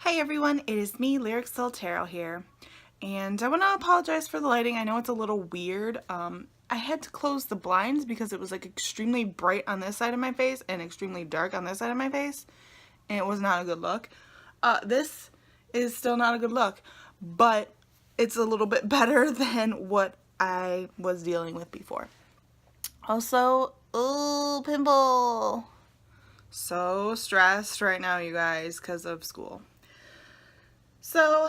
Hi everyone, it is me, Lyric Soul Tarot here, and I want to apologize for the lighting. I know it's a little weird. I had to close the blinds because it was like extremely bright on this side of my face and extremely dark on this side of my face, and it was not a good look. This is still not a good look, but it's a little bit better than what I was dealing with before. Also, ooh, pimple! So stressed right now, you guys, because of school. So,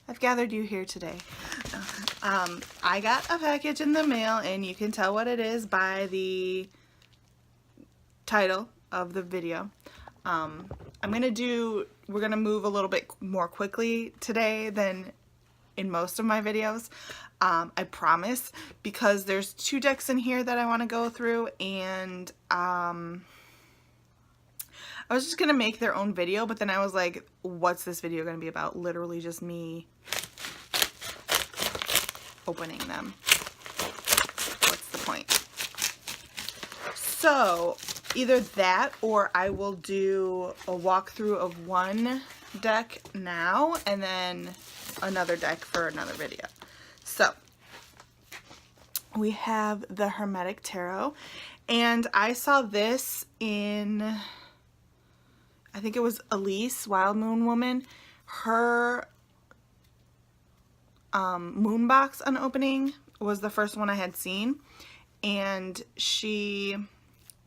I've gathered you here today. I got a package in the mail, and you can tell what it is by the title of the video. We're gonna move a little bit more quickly today than in most of my videos. I promise, because there's 2 decks in here that I want to go through, and I was just gonna make their own video, but then I was like, what's this video gonna be about? Literally just me opening them. What's the point? So either that, or I will do a walkthrough of one deck now and then another deck for another video. So we have the Hermetic Tarot, and I saw this in, I think it was Elise, Wild Moon Woman. Her moon box unopening was the first one I had seen, and she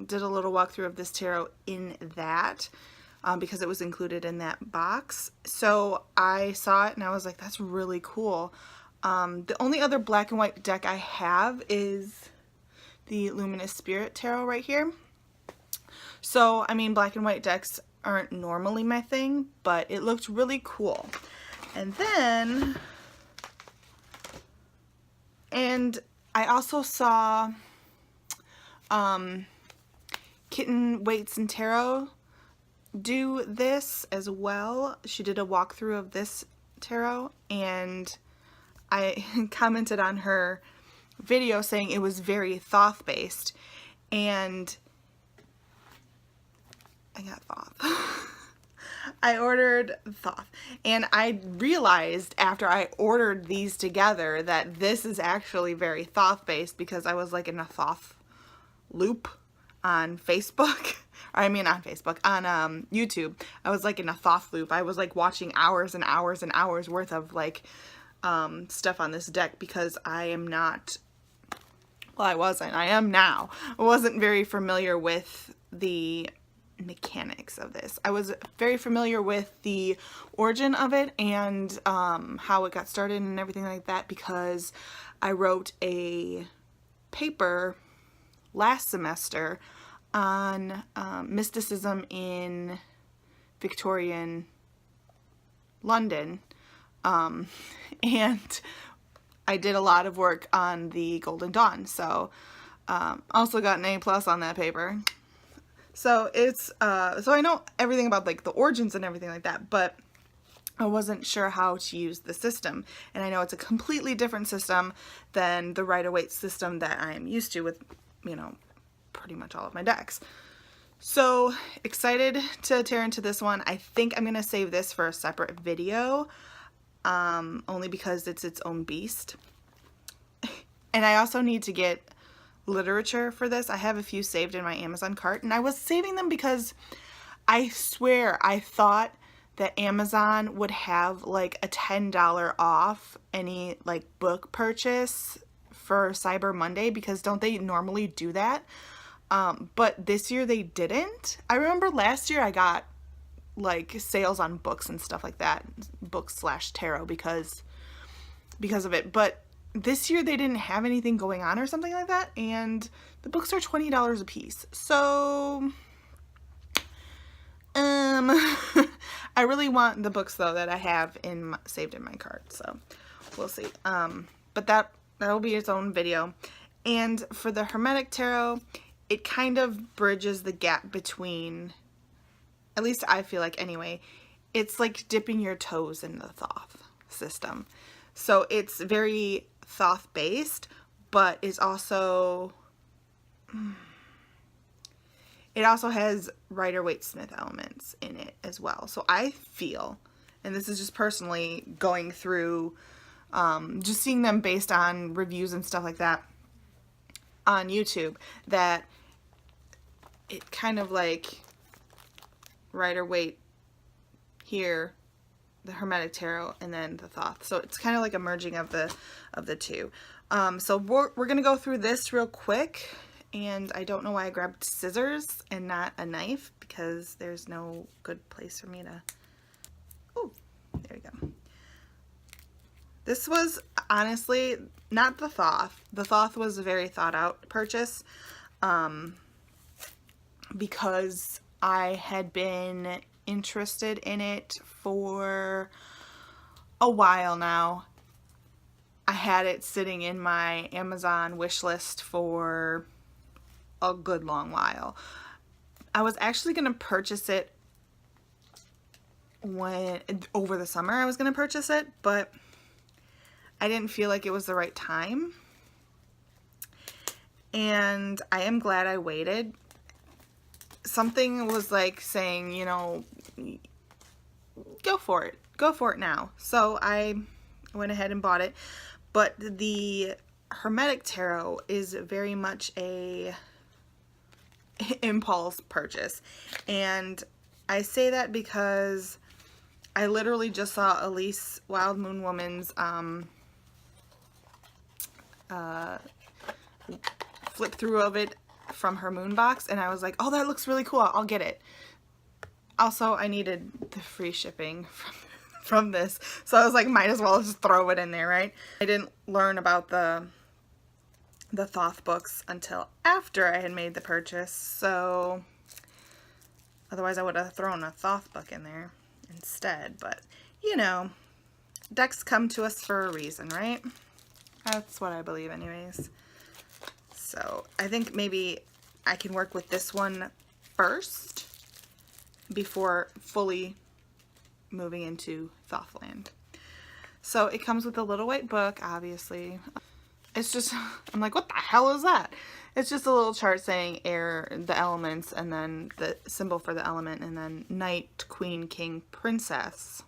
did a little walkthrough of this tarot in that because it was included in that box. So I saw it and I was like, that's really cool. The only other black and white deck I have is the Luminous Spirit Tarot right here. So, I mean, black and white decks aren't normally my thing, but it looked really cool. And then, and I also saw Kitten Waits and Tarot do this as well. She did a walkthrough of this tarot, and I commented on her video saying it was very Thoth based, and I got Thoth. I ordered Thoth, and I realized after I ordered these together that this is actually very Thoth based, because I was like in a Thoth loop on Facebook. I mean, on Facebook, on YouTube. I was like in a Thoth loop. I was like watching hours and hours and hours worth of like stuff on this deck, because I am not, well, I am now. I wasn't very familiar with the mechanics of this. I was very familiar with the origin of it and how it got started and everything like that, because I wrote a paper last semester on mysticism in Victorian London, and I did a lot of work on the Golden Dawn, so also got an A+ on that paper. So it's so I know everything about like the origins and everything like that, but I wasn't sure how to use the system, and I know it's a completely different system than the Rider-Waite system that I am used to with, you know, pretty much all of my decks. So excited to tear into this one. I think I'm gonna save this for a separate video, only because it's its own beast. And I also need to get literature for this. I have a few saved in my Amazon cart, and I was saving them because I swear I thought that Amazon would have like a $10 off any like book purchase for Cyber Monday, because don't they normally do that? But this year they didn't. I remember last year I got like sales on books and stuff like that, books/tarot, because of it, but this year they didn't have anything going on or something like that, and the books are $20 a piece. So I really want the books though that I have saved in my cart, so we'll see. But that'll be its own video. And for the Hermetic Tarot, it kind of bridges the gap between, at least I feel like anyway, it's like dipping your toes in the Thoth system. So it's very Thoth based, but is also, it also has Rider-Waite-Smith elements in it as well. So I feel, and this is just personally going through, just seeing them based on reviews and stuff like that on YouTube, that it kind of like Rider-Waite here, the Hermetic Tarot, and then the Thoth. So it's kind of like a merging of the two. So we're gonna go through this real quick, and I don't know why I grabbed scissors and not a knife, because there's no good place for me to. Oh, there we go. This was honestly not the Thoth. The Thoth was a very thought out purchase, because I had been interested in it for a while now. I had it sitting in my Amazon wish list for a good long while. I was actually going to purchase it over the summer. I was going to purchase it, but I didn't feel like it was the right time. And I am glad I waited. Something was like saying, you know, go for it. Go for it now. So I went ahead and bought it. But the Hermetic Tarot is very much a impulse purchase. And I say that because I literally just saw Elise Wild Moon Woman's flip through of it from her moon box, and I was like, oh, that looks really cool, I'll get it. Also, I needed the free shipping from this, so I was like, might as well just throw it in there, right? I didn't learn about the Thoth books until after I had made the purchase, so otherwise I would have thrown a Thoth book in there instead. But you know, decks come to us for a reason, right? That's what I believe anyways. So I think maybe I can work with this one first before fully moving into Thothland. So it comes with a little white book, obviously. It's just, I'm like, what the hell is that? It's just a little chart saying air, the elements, and then the symbol for the element, and then Knight, Queen, King, Princess.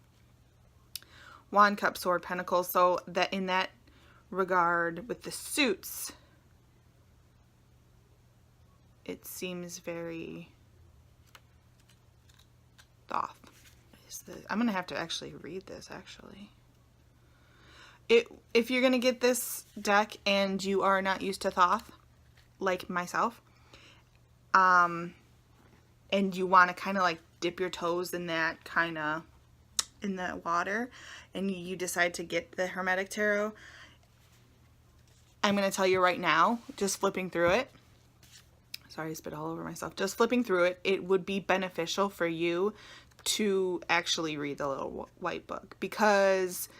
Wand, Cup, Sword, Pentacles. So that in that regard with the suits, it seems very Thoth. I'm gonna have to actually read this actually. If you're gonna get this deck and you are not used to Thoth, like myself, and you want to kind of like dip your toes in that water, and you decide to get the Hermetic Tarot, I'm gonna tell you right now, just flipping through it. Sorry, I spit all over myself. Just flipping through it, it would be beneficial for you to actually read the little white book, because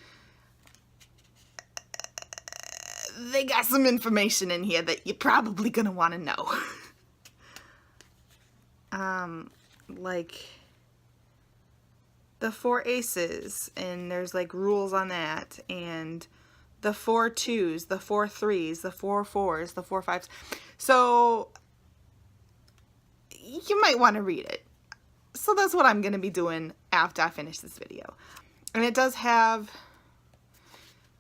they got some information in here that you're probably gonna want to know. Like the 4 aces, and there's like rules on that, and the 4 2s, the 4 3s, the 4 4s, the 4 5s. So you might want to read it. So that's what I'm going to be doing after I finish this video. And it does have,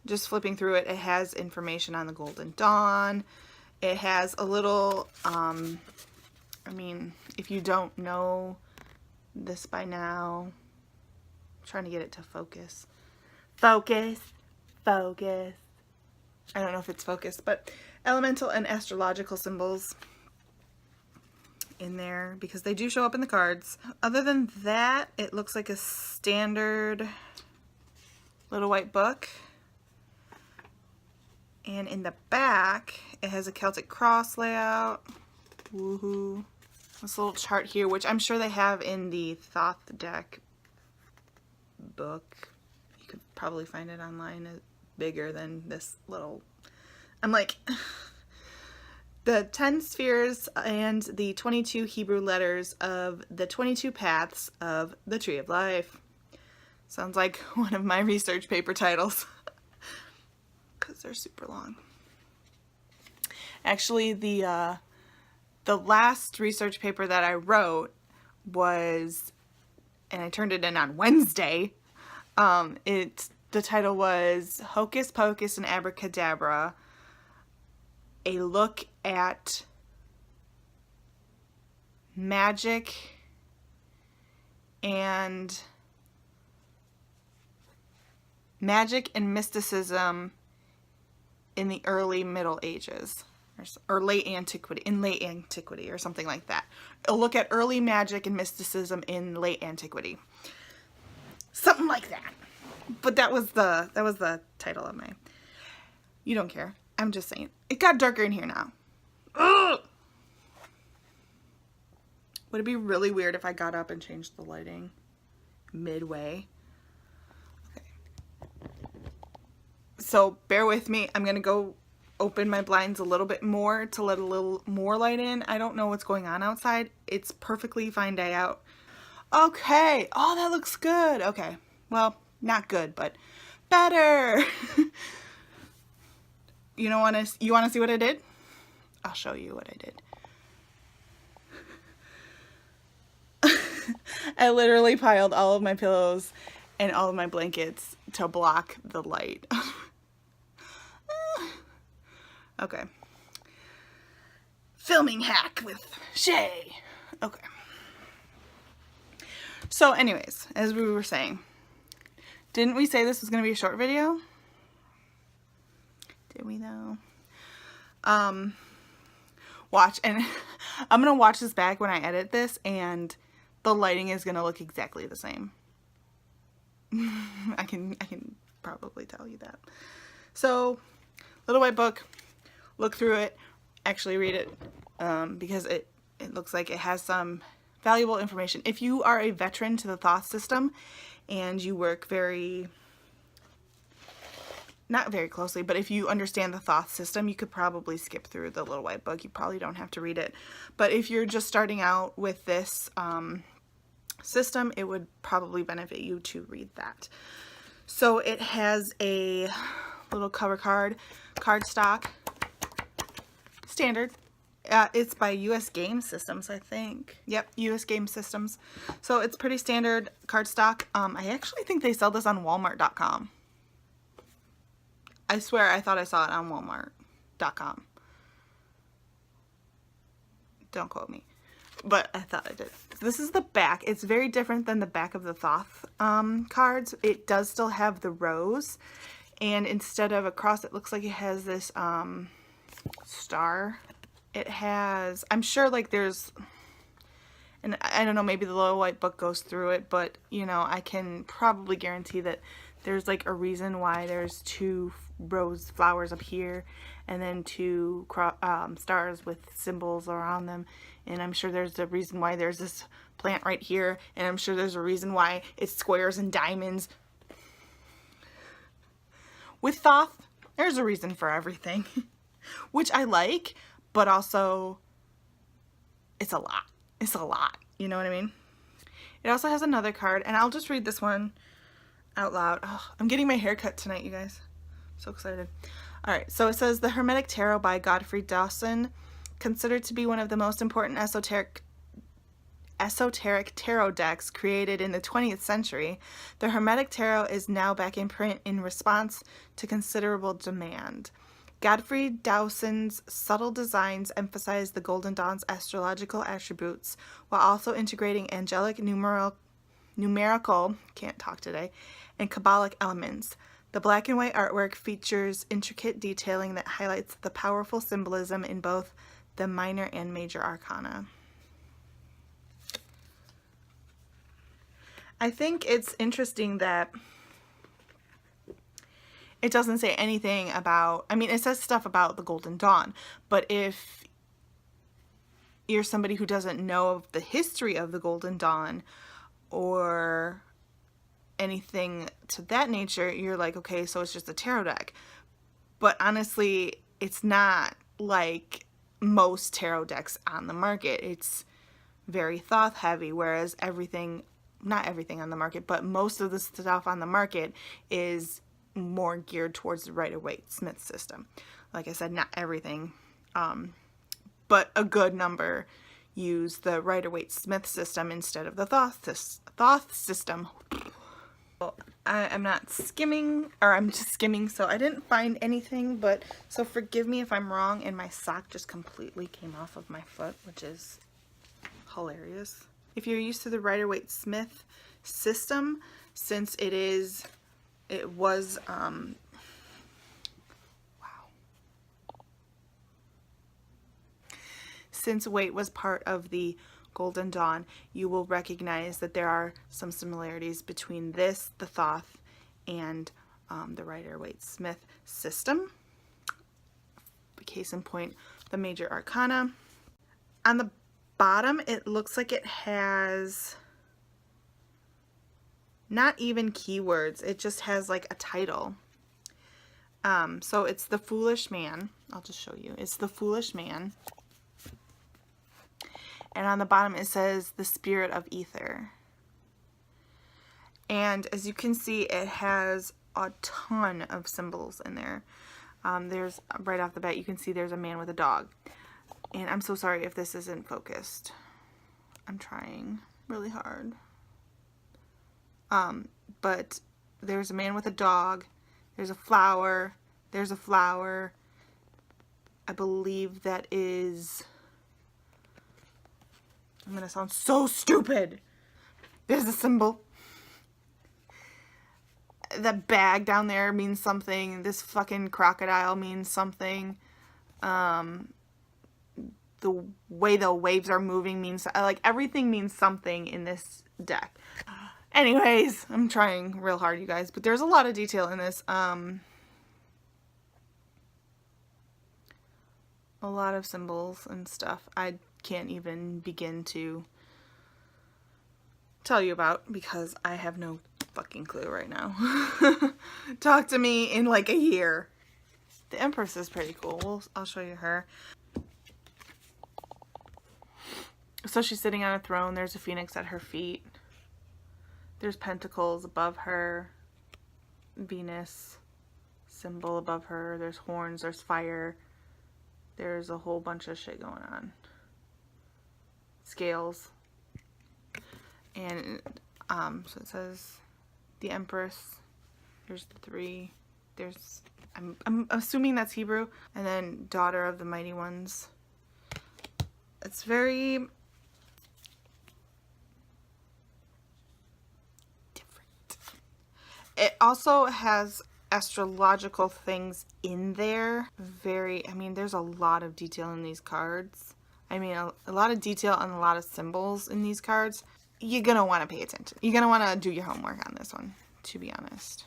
just flipping through it, it has information on the Golden Dawn. It has a little, I mean, if you don't know this by now, I'm trying to get it to focus. Focus, focus. I don't know if it's focused, but elemental and astrological symbols in there, because they do show up in the cards. Other than that, it looks like a standard little white book. And in the back, it has a Celtic cross layout. Woohoo. This little chart here, which I'm sure they have in the Thoth deck book. You could probably find it online. It's bigger than this little. I'm like, the 10 spheres and the 22 Hebrew letters of the 22 paths of the Tree of Life. Sounds like one of my research paper titles. Because they're super long. Actually, the the last research paper that I wrote was, and I turned it in on Wednesday. The title was Hocus Pocus and Abracadabra, a look at magic and mysticism in the early Middle Ages, or late antiquity, or something like that. A look at early magic and mysticism in late antiquity, something like that. But that was the title of my. You don't care. I'm just saying. It got darker in here now. Ugh! Would it be really weird if I got up and changed the lighting midway? Okay. So bear with me. I'm gonna go open my blinds a little bit more to let a little more light in. I don't know what's going on outside. It's perfectly fine day out. Okay. Oh, that looks good. Okay. Well, not good, but better. You want to see what I did? I'll show you what I did. I literally piled all of my pillows and all of my blankets to block the light. Okay. Filming hack with Shay. Okay. So anyways, as we were saying, didn't we say this was going to be a short video? Did we though? Watch, and I'm going to watch this back when I edit this, and the lighting is going to look exactly the same. I can probably tell you that. So, Little White Book, look through it, actually read it, because it looks like it has some valuable information. If you are a veteran to the Thoth system and you work not very closely, but if you understand the Thoth system, you could probably skip through the Little White Book. You probably don't have to read it. But if you're just starting out with this system, it would probably benefit you to read that. So it has a little cover cardstock, standard. It's by US Game Systems, I think. Yep, US Game Systems. So it's pretty standard cardstock. I actually think they sell this on Walmart.com. I swear I thought I saw it on Walmart.com. Don't quote me. But I thought I did. This is the back. It's very different than the back of the Thoth cards. It does still have the rose. And instead of a cross, it looks like it has this star. It has, I'm sure like there's, and I don't know, maybe the Little White Book goes through it, but you know, I can probably guarantee that there's like a reason why there's two rose flowers up here and then two stars with symbols around them. And I'm sure there's a reason why there's this plant right here. And I'm sure there's a reason why it's squares and diamonds. With Thoth, there's a reason for everything, which I like, but also it's a lot. It's a lot. You know what I mean? It also has another card, and I'll just read this one out loud. Oh, I'm getting my hair cut tonight, you guys. I'm so excited. All right, so it says the Hermetic Tarot by Godfrey Dawson, considered to be one of the most important esoteric tarot decks created in the 20th century. The Hermetic Tarot is now back in print in response to considerable demand. Godfrey Dawson's subtle designs emphasize the Golden Dawn's astrological attributes while also integrating angelic numerical, can't talk today, and Kabbalic elements. The black and white artwork features intricate detailing that highlights the powerful symbolism in both the minor and major arcana. I think it's interesting that it doesn't say anything about, I mean, it says stuff about the Golden Dawn, but if you're somebody who doesn't know of the history of the Golden Dawn or anything to that nature, you're like, okay, so it's just a tarot deck. But honestly, it's not like most tarot decks on the market. It's very Thoth heavy, whereas everything, not everything on the market, but most of the stuff on the market is more geared towards the Rider-Waite-Smith system. Like I said, not everything, but a good number use the Rider-Waite-Smith system instead of the Thoth system. I'm not skimming, or I'm just skimming, so I didn't find anything, but so forgive me if I'm wrong, and my sock just completely came off of my foot, which is hilarious. If you're used to the Rider-Waite-Smith system, since it was since weight was part of the Golden Dawn, you will recognize that there are some similarities between this, the Thoth, and the Rider-Waite-Smith system. Case in point, the major arcana. On the bottom, it looks like it has not even keywords. It just has like a title. So it's the Foolish Man. I'll just show you. It's the Foolish Man. And on the bottom it says the Spirit of Ether. And as you can see, it has a ton of symbols in there. There's, right off the bat, you can see there's a man with a dog. And I'm so sorry if this isn't focused. I'm trying really hard. But there's a man with a dog. There's a flower. There's a flower. I believe that is... I'm gonna sound so stupid. There's a symbol. The bag down there means something. This fucking crocodile means something. The way the waves are moving means, like, everything means something in this deck. Anyways, I'm trying real hard, you guys, but there's a lot of detail in this. A lot of symbols and stuff I can't even begin to tell you about because I have no fucking clue right now. Talk to me in like a year. The Empress is pretty cool. I'll show you her. So she's sitting on a throne. There's a phoenix at her feet. There's pentacles above her. Venus symbol above her. There's horns. There's fire. There's a whole bunch of shit going on. Scales. And so it says the Empress. There's the three. There's, I'm assuming that's Hebrew. And then Daughter of the Mighty Ones. It's very different. It also has astrological things in there. I mean, there's a lot of detail in these cards. I mean, a lot of detail and a lot of symbols in these cards. You're gonna want to pay attention. You're gonna want to do your homework on this one, to be honest.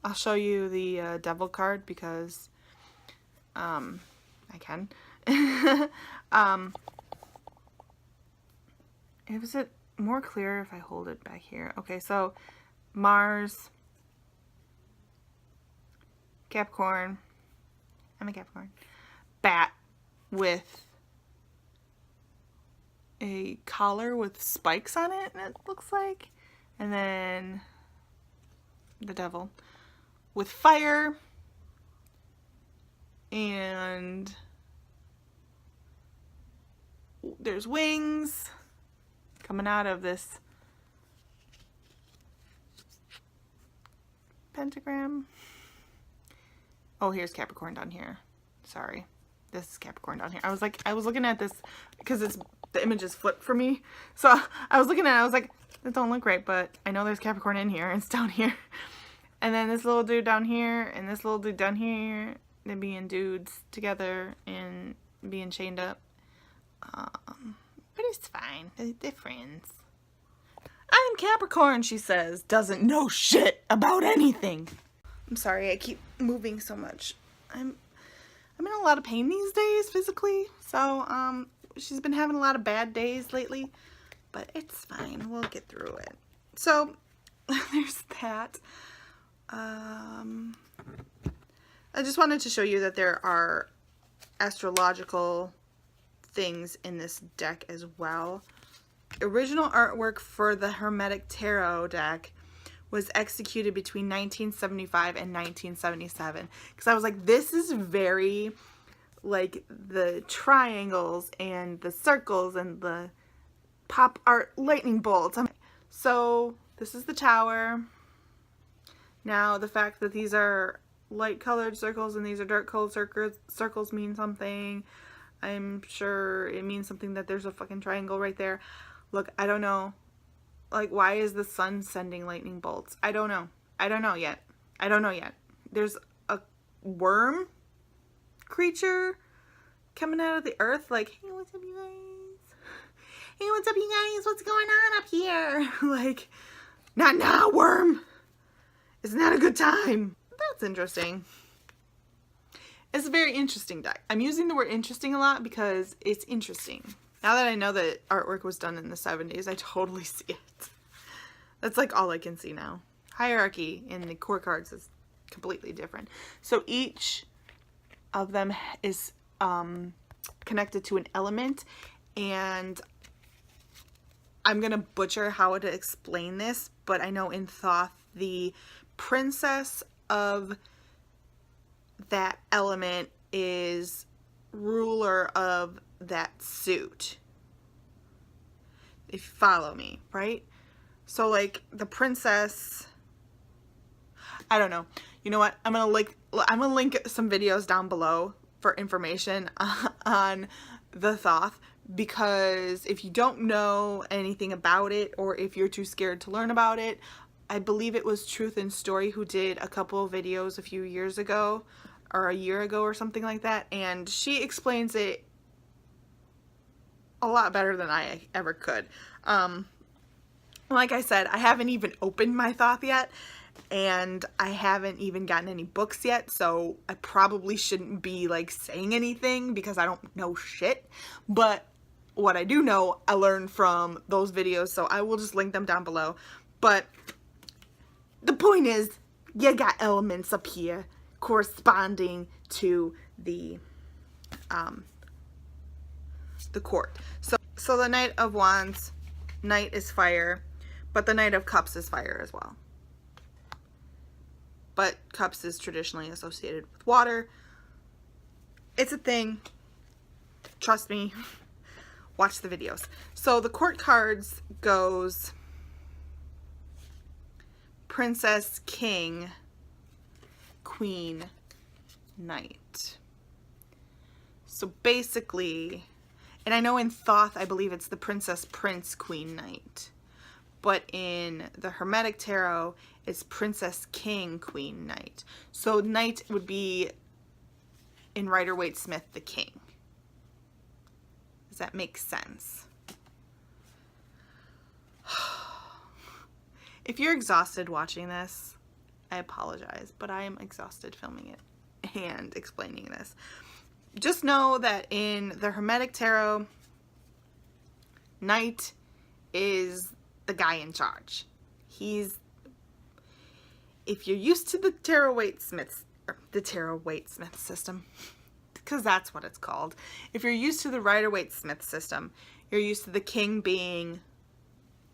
I'll show you the Devil card because I can. Is it more clear if I hold it back here? Okay, so Mars, Capricorn, I'm a Capricorn, bat with a collar with spikes on it, it looks like, and then the Devil with fire, and there's wings coming out of this pentagram. Oh, here's Capricorn down here. Sorry. This is Capricorn down here. I was looking at this because the image is flipped for me. So I was looking at it, I was like, that don't look right, but I know there's Capricorn in here. It's down here. And then this little dude down here and this little dude down here, they're being dudes together and being chained up. But it's fine. They're friends. I'm Capricorn, she says. Doesn't know shit about anything. I'm sorry, I keep moving so much. I'm in a lot of pain these days physically. So, she's been having a lot of bad days lately. But it's fine. We'll get through it. So, there's that. I just wanted to show you that there are astrological things in this deck as well. Original artwork for the Hermetic Tarot deck was executed between 1975 and 1977. Because I was like, this is very like the triangles and the circles and the pop art lightning bolts. So this is the tower. Now the fact that these are light colored circles and these are dark colored circles mean something. I'm sure it means something that there's a fucking triangle right there. Look, I don't know. Like, why is the sun sending lightning bolts? I don't know. I don't know yet. I don't know yet. There's a worm creature coming out of the earth like, hey, what's up, you guys? Hey, what's up, you guys? What's going on up here? Like, not now, worm. It's not a good time. That's interesting. It's a very interesting deck. I'm using the word interesting a lot because it's interesting. Now that I know that artwork was done in the 70s, I totally see it. That's like all I can see now. Hierarchy in the core cards is completely different. So each of them is connected to an element, and I'm gonna butcher how to explain this, but I know in Thoth, the princess of that element is ruler of that suit. If you follow me, right? So like the princess, I don't know. You know what? I'm gonna link some videos down below for information on the Thoth, because if you don't know anything about it, or if you're too scared to learn about it, I believe it was Truth and Story who did a couple of videos a few years ago, or a year ago or something like that, and she explains it a lot better than I ever could. Like I said, I haven't even opened my Thoth yet, and I haven't even gotten any books yet, so I probably shouldn't be like saying anything because I don't know shit. But what I do know, I learned from those videos, so I will just link them down below. But the point is, you got elements up here corresponding to the court. So the Knight of Wands, Knight is fire, but the Knight of Cups is fire as well. But Cups is traditionally associated with water. It's a thing. Trust me. Watch the videos. So the court cards goes Princess, King, Queen, Knight. So basically, and I know in Thoth, I believe it's the Princess, Prince, Queen, Knight. But in the Hermetic Tarot, it's Princess, King, Queen, Knight. So Knight would be, in Rider-Waite-Smith, the King. Does that make sense? If you're exhausted watching this, I apologize, but I am exhausted filming it and explaining this. Just know that in the Hermetic Tarot, Knight is the guy in charge. He's, if you're used to the Tarot-Waite-Smith, the Tarot-Waite-Smith system, because that's what it's called. If you're used to the Rider-Waite-Smith system, you're used to the king being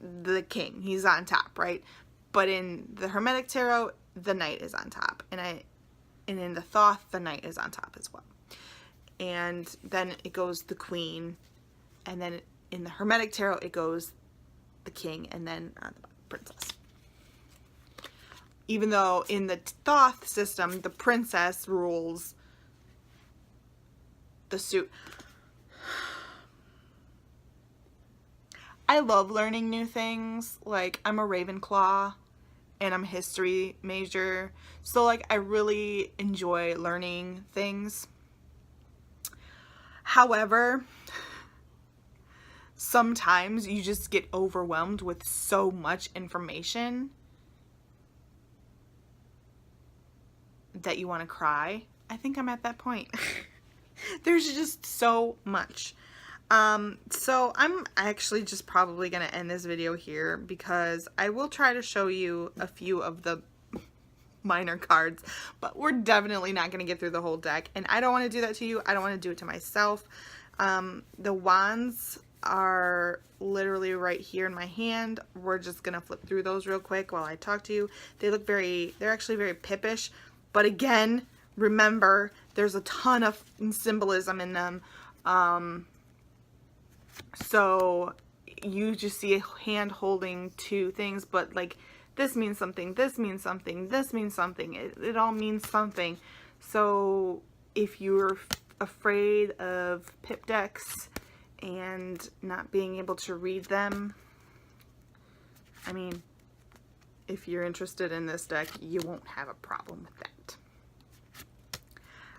the king. He's on top, right? But in the Hermetic Tarot, the knight is on top. And in the Thoth, the knight is on top as well. And then it goes the queen. And then in the Hermetic Tarot, it goes the king and then the princess. Even though in the Thoth system, the princess rules the suit. I love learning new things. Like, I'm a Ravenclaw and I'm a history major. So, like, I really enjoy learning things. However, sometimes you just get overwhelmed with so much information that you want to cry. I think I'm at that point. There's just so much. So I'm actually just probably going to end this video here because I will try to show you a few of the minor cards, but we're definitely not going to get through the whole deck, and I don't want to do that to you. I don't want to do it to myself. The wands are literally right here in my hand. We're just going to flip through those real quick while I talk to you. They look they're actually very pippish, but again, remember There's a ton of symbolism in them. So you just see a hand holding two things, but like this means something, this means something, this means something. It all means something. So if you're afraid of pip decks and not being able to read them, I mean, if you're interested in this deck, you won't have a problem with that.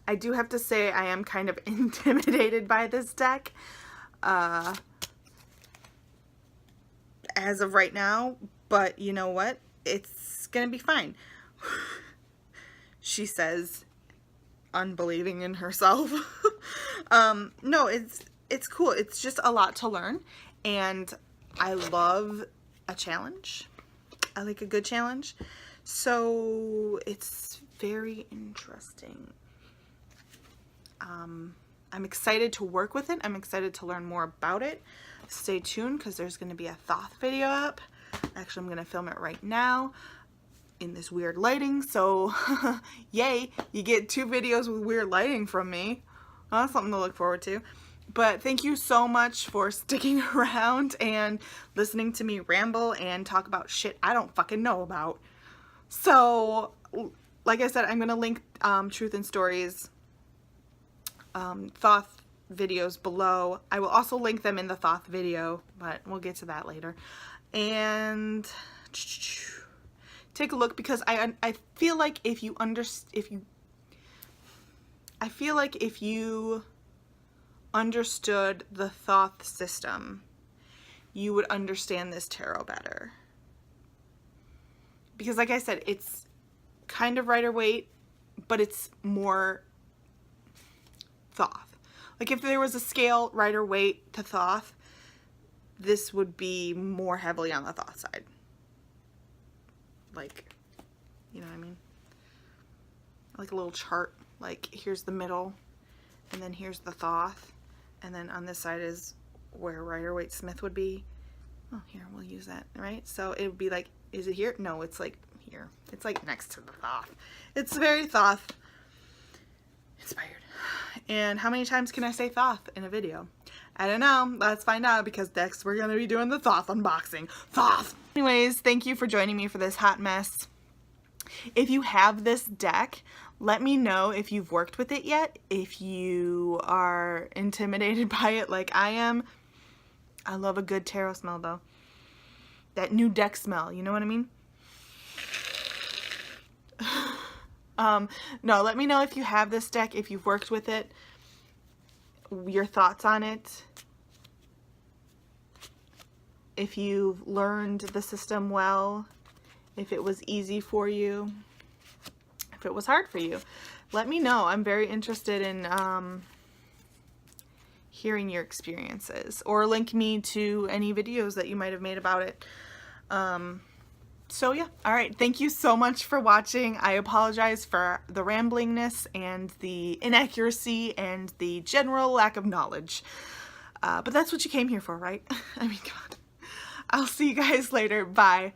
I do have to say I am kind of intimidated by this deck as of right now, but you know what? It's gonna be fine. She says, unbelieving in herself. No, it's cool. It's just a lot to learn, and I love a challenge. I like a good challenge, so it's very interesting. I'm excited to work with it. I'm excited to learn more about it. Stay tuned, because there's going to be a Thoth video up. Actually, I'm going to film it right now in this weird lighting, so yay, you get 2 videos with weird lighting from me. Well, that's something to look forward to. But thank you so much for sticking around and listening to me ramble and talk about shit I don't fucking know about. So, like I said, I'm going to link Truth and Stories Thoth videos below. I will also link them in the Thoth video, but we'll get to that later. And take a look, because I feel like if you understood the Thoth system, you would understand this tarot better. Because like I said, it's kind of Rider-Waite, but it's more Thoth. Like if there was a scale Rider-Waite to Thoth, this would be more heavily on the Thoth side. Like, you know what I mean? Like a little chart. Like here's the middle, and then here's the Thoth, and then on this side is where Rider-Waite Smith would be. Oh, here, we'll use that, right? So it would be like, is it here? No, it's like here. It's like next to the Thoth. It's very Thoth inspired. And how many times can I say Thoth in a video? I don't know. Let's find out, because next we're going to be doing the Thoth unboxing. Thoth! Anyways, thank you for joining me for this hot mess. If you have this deck, let me know if you've worked with it yet. If you are intimidated by it like I am. I love a good tarot smell though. That new deck smell, you know what I mean? No, let me know if you have this deck, if you've worked with it, your thoughts on it, if you've learned the system well, if it was easy for you, if it was hard for you. Let me know. I'm very interested in hearing your experiences, or link me to any videos that you might have made about it. So yeah, all right, thank you so much for watching. I apologize for the ramblingness and the inaccuracy and the general lack of knowledge. But that's what you came here for, right? I mean, God. I'll see you guys later. Bye.